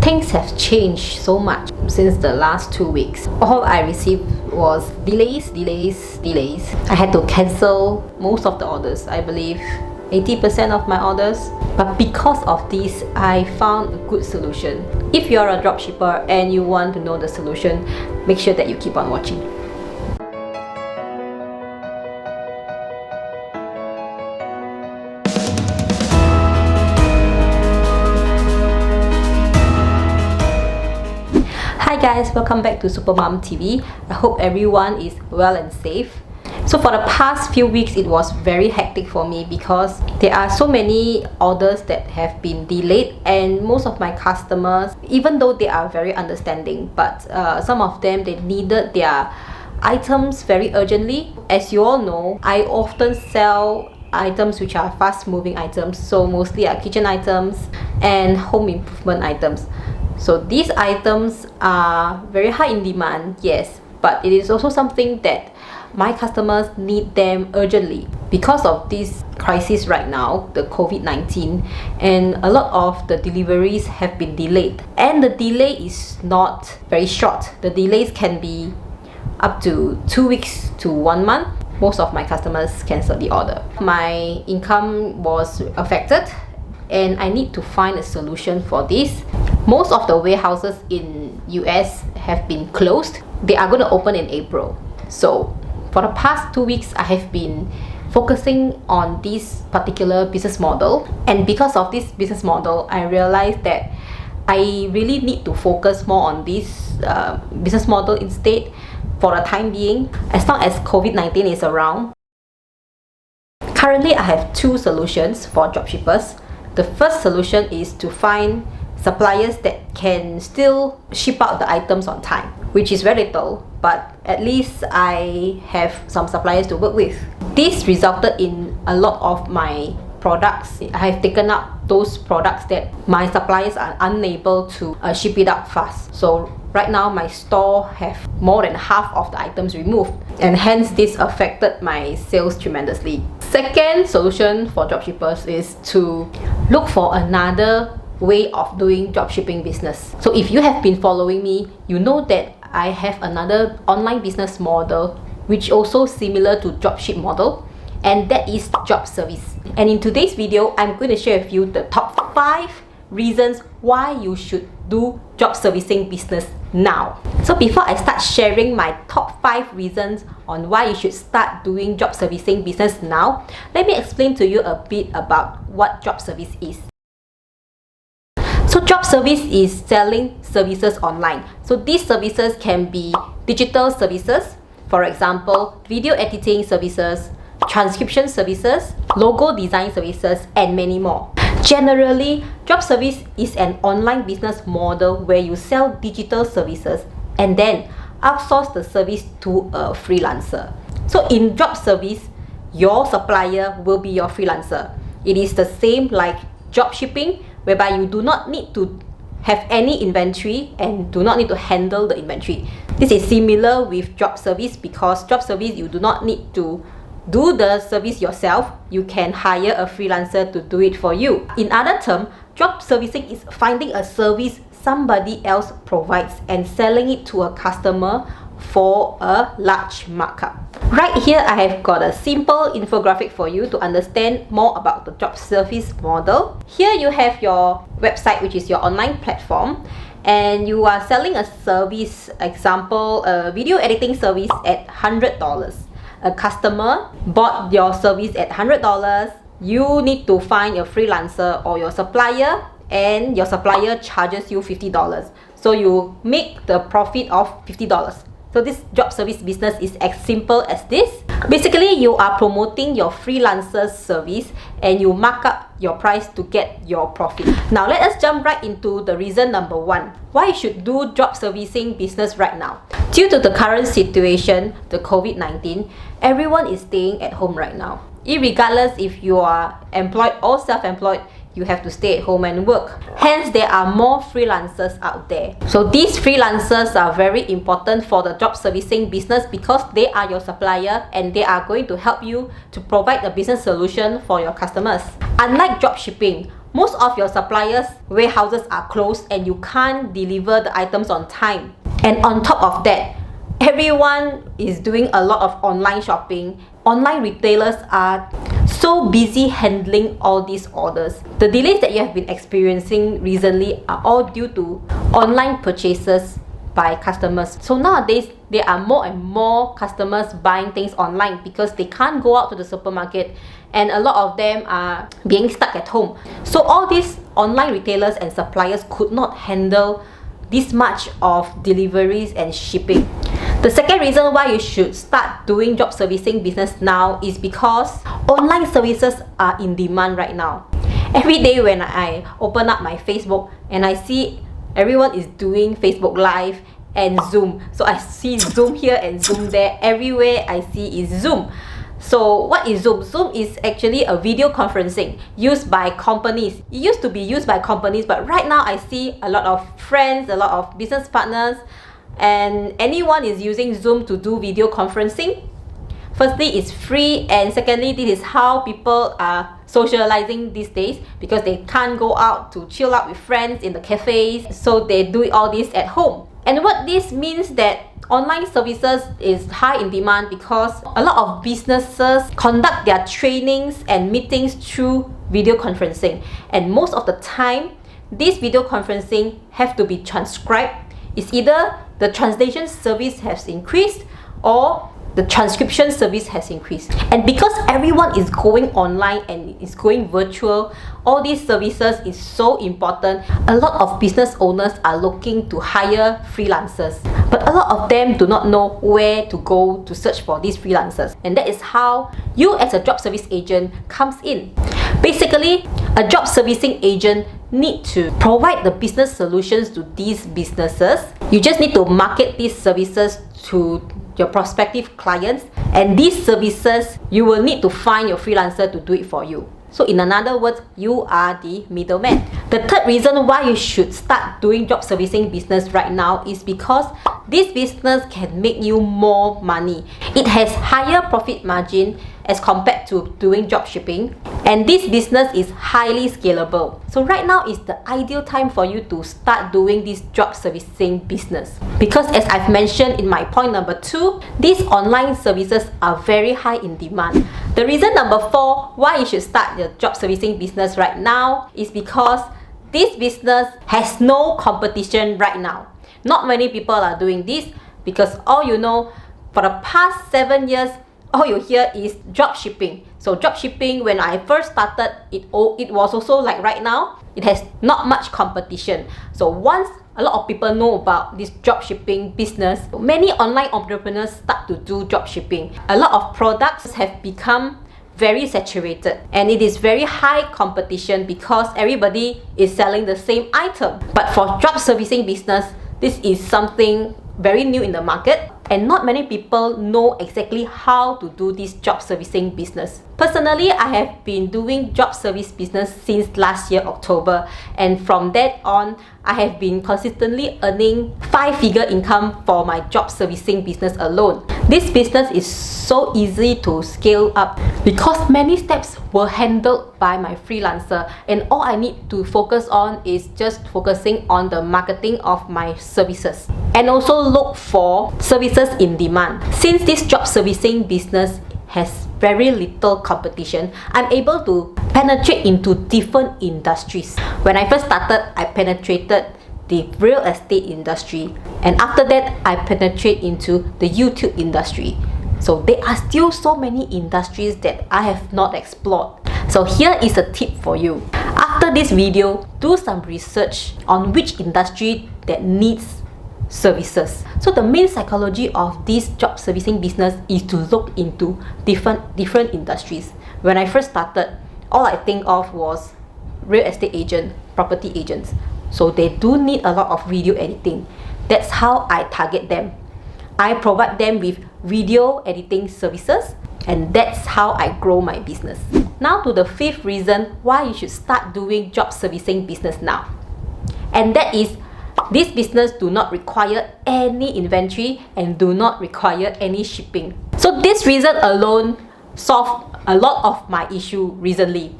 Things have changed so much since the last 2 weeks. All I received was delays. I had to cancel most of the orders. I believe 80% of my orders. But because of this, I found a good solution. If you're a dropshipper and you want to know the solution, make sure that you keep on watching. Hi guys, welcome back to Supermom TV. I hope everyone is well and safe. So for the past few weeks, it was very hectic for me because there are so many orders that have been delayed, and most of my customers, even though they are very understanding, but some of them, they needed their items very urgently. As you all know, I often sell items which are fast moving items, so mostly are kitchen items and home improvement items. So these items are very high in demand, yes, but it is also something that my customers need them urgently because of this crisis right now, the COVID-19, and a lot of the deliveries have been delayed. And the delay is not very short. The delays can be up to 2 weeks to 1 month. Most of my customers cancel the order. My income was affected and I need to find a solution for this. Most of the warehouses in US have been closed. They are going to open in April. So for the past 2 weeks, I have been focusing on this particular business model. And because of this business model, I realized that I really need to focus more on this business model instead for the time being, as long as COVID-19 is around. Currently, I have 2 solutions for dropshippers. The first solution is to find suppliers that can still ship out the items on time, which is very little, but at least I have some suppliers to work with. This resulted in a lot of my products. I have taken up those products that my suppliers are unable to ship it out fast. So right now my store have more than half of the items removed, and hence this affected my sales tremendously. Second solution for dropshippers is to look for another way of doing dropshipping business. So if you have been following me, you know that I have another online business model which also similar to dropship model, and that is job service. And in today's video, I'm going to share with you the top 5 reasons why you should do job servicing business now. So before I start sharing my top 5 reasons on why you should start doing job servicing business now, let me explain to you a bit about what job service is. So job service is selling services online. So these services can be digital services, for example, video editing services, transcription services, logo design services, and many more. Generally, job service is an online business model where you sell digital services and then outsource the service to a freelancer. So in job service, your supplier will be your freelancer. It is the same like job shipping, whereby you do not need to have any inventory and do not need to handle the inventory. This is similar with job service because job service, you do not need to do the service yourself. You can hire a freelancer to do it for you. In other terms, job servicing is finding a service somebody else provides and selling it to a customer for a large markup. Right here, I have got a simple infographic for you to understand more about the job service model. Here you have your website, which is your online platform, and you are selling a service, example, a video editing service at $100. A customer bought your service at $100. You need to find a freelancer or your supplier, and your supplier charges you $50. So you make the profit of $50. So this job service business is as simple as this. Basically, you are promoting your freelancer service and you mark up your price to get your profit. Now let us jump right into the reason number 1. Why you should do job servicing business right now. Due to the current situation, the COVID-19, everyone is staying at home right now. Irregardless if you are employed or self-employed, you have to stay at home and work. Hence, there are more freelancers out there. So these freelancers are very important for the job servicing business because they are your supplier and they are going to help you to provide a business solution for your customers. Unlike job shipping, most of your suppliers' warehouses are closed and you can't deliver the items on time. And on top of that, everyone is doing a lot of online shopping. Online retailers are so busy handling all these orders. The delays that you have been experiencing recently are all due to online purchases by customers. So nowadays, there are more and more customers buying things online because they can't go out to the supermarket, and a lot of them are being stuck at home. So all these online retailers and suppliers could not handle this much of deliveries and shipping. The second reason why you should start doing job servicing business now is because online services are in demand right now. Every day when I open up my Facebook and I see everyone is doing Facebook Live and Zoom. So I see Zoom here and Zoom there. Everywhere I see is Zoom. So what is Zoom? Zoom is actually a video conferencing used by companies. It used to be used by companies, but right now I see a lot of friends, a lot of business partners, and anyone is using Zoom to do video conferencing. Firstly, it's free, and secondly, this is how people are socializing these days because they can't go out to chill out with friends in the cafes, so they do all this at home. And what this means that online services is high in demand because a lot of businesses conduct their trainings and meetings through video conferencing, and most of the time this video conferencing have to be transcribed. It's either the translation service has increased or the transcription service has increased. And because everyone is going online and is going virtual, all these services is so important. A lot of business owners are looking to hire freelancers, but a lot of them do not know where to go to search for these freelancers. And that is how you as a job service agent comes in. Basically, a job servicing agent need to provide the business solutions to these businesses. You just need to market these services to your prospective clients, and these services you will need to find your freelancer to do it for you. So in other words, you are the middleman. The third reason why you should start doing job servicing business right now is because this business can make you more money. It has higher profit margin as compared to doing job shipping, and this business is highly scalable. So right now is the ideal time for you to start doing this job servicing business, because as I've mentioned in my point number 2, these online services are very high in demand. The reason number 4 why you should start the job servicing business right now is because this business has no competition right now. Not many people are doing this because all you know, for the past 7 years, all you hear is drop shipping. So drop shipping, when I first started, it was also like right now, it has not much competition. So once a lot of people know about this drop shipping business, many online entrepreneurs start to do drop shipping. A lot of products have become very saturated, and it is very high competition because everybody is selling the same item. But for job servicing business, this is something very new in the market, and not many people know exactly how to do this job servicing business. Personally, I have been doing job service business since last year October, and from that on, I have been consistently earning 5-figure income for my job servicing business alone. This business is so easy to scale up because many steps were handled by my freelancer, and all I need to focus on is just focusing on the marketing of my services and also look for services in demand. Since this job servicing business has very little competition, I'm able to penetrate into different industries. When I first started, I penetrated the real estate industry, and after that I penetrate into the YouTube industry. So there are still so many industries that I have not explored. So here is a tip for you. After this video, do some research on which industry that needs services. So the main psychology of this job servicing business is to look into different industries. When I first started, all I think of was real estate agent, property agents. So they do need a lot of video editing. That's how I target them. I provide them with video editing services, and that's how I grow my business. Now to the 5th reason why you should start doing job servicing business now. And that is, this business do not require any inventory and do not require any shipping. So this reason alone solved a lot of my issue recently.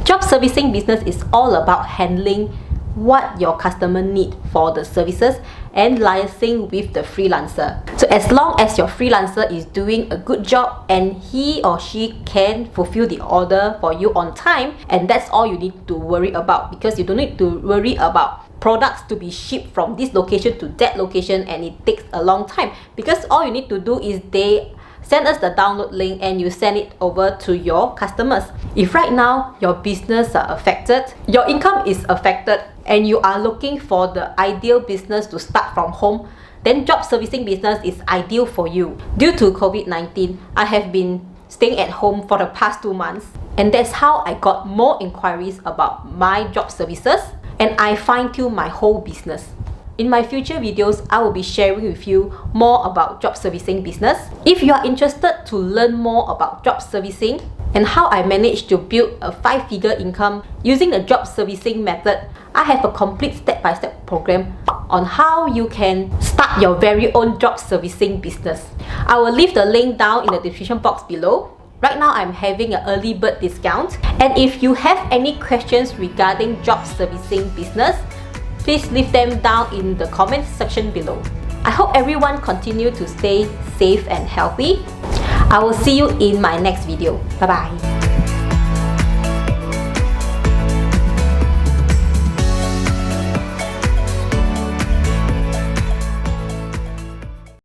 Job servicing business is all about handling what your customer need for the services and liaising with the freelancer. So as long as your freelancer is doing a good job and he or she can fulfill the order for you on time, and that's all you need to worry about, because you don't need to worry about products to be shipped from this location to that location and it takes a long time, because all you need to do is they send us the download link and you send it over to your customers. If right now your business are affected, your income is affected, and you are looking for the ideal business to start from home, then job servicing business is ideal for you. Due to COVID-19, I have been staying at home for the past 2 months, and that's how I got more inquiries about my job services, and I fine-tune my whole business. In my future videos, I will be sharing with you more about job servicing business. If you are interested to learn more about job servicing and how I managed to build a 5-figure income using the job servicing method, I have a complete step-by-step program on how you can start your very own job servicing business. I will leave the link down in the description box below. Right now, I'm having an early bird discount, and if you have any questions regarding job servicing business, please leave them down in the comment section below. I hope everyone continue to stay safe and healthy. I will see you in my next video. Bye bye.